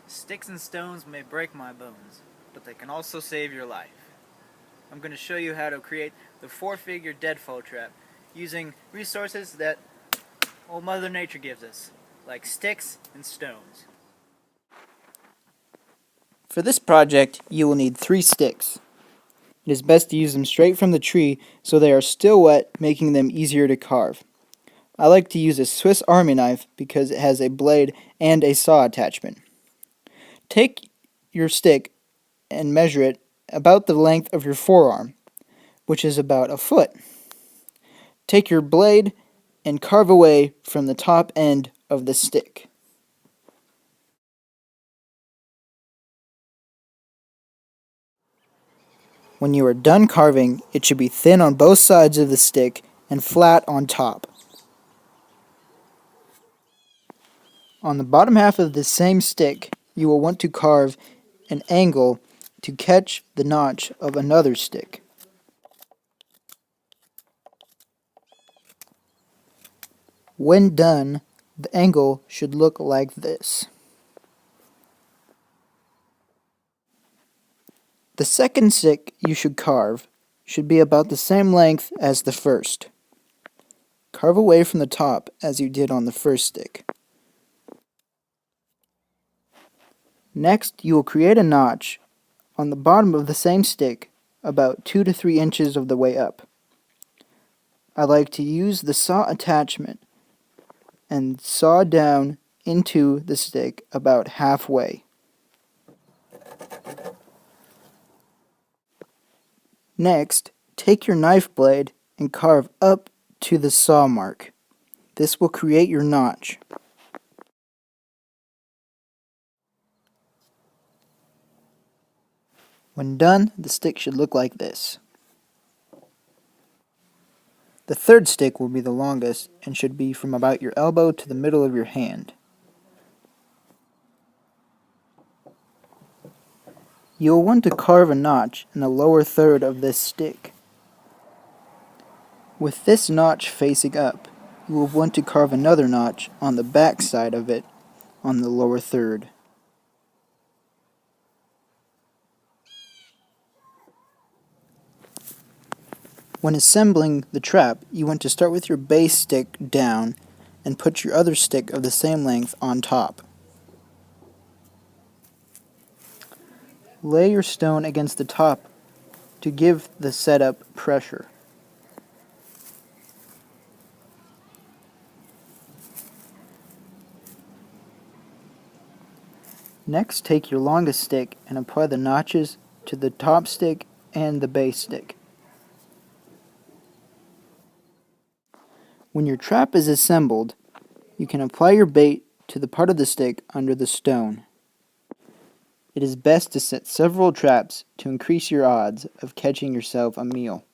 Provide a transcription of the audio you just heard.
Sticks and stones may break my bones, but they can also save your life. I'm going to show you how to create the 4-figure deadfall trap using resources that old Mother Nature gives us, like sticks and stones. For this project, you will need 3 sticks. It is best to use them straight from the tree so they are still wet, making them easier to carve. I like to use a Swiss Army knife because it has a blade and a saw attachment. Take your stick and measure it about the length of your forearm, which is about a foot. Take your blade and carve away from the top end of the stick. When you are done carving, it should be thin on both sides of the stick and flat on top. On the bottom half of the same stick, you will want to carve an angle to catch the notch of another stick. When done, the angle should look like this. The second stick you should carve should be about the same length as the first. Carve away from the top as you did on the first stick. Next, you will create a notch on the bottom of the same stick about 2 to 3 inches of the way up. I like to use the saw attachment and saw down into the stick about halfway. Next, take your knife blade and carve up to the saw mark. This will create your notch. When done, the stick should look like this. The third stick will be the longest and should be from about your elbow to the middle of your hand. You will want to carve a notch in the lower third of this stick. With this notch facing up, you will want to carve another notch on the back side of it on the lower third. When assembling the trap, you want to start with your base stick down and put your other stick of the same length on top. Lay your stone against the top to give the setup pressure. Next, take your longest stick and apply the notches to the top stick and the base stick. When your trap is assembled, you can apply your bait to the part of the stick under the stone. It is best to set several traps to increase your odds of catching yourself a meal.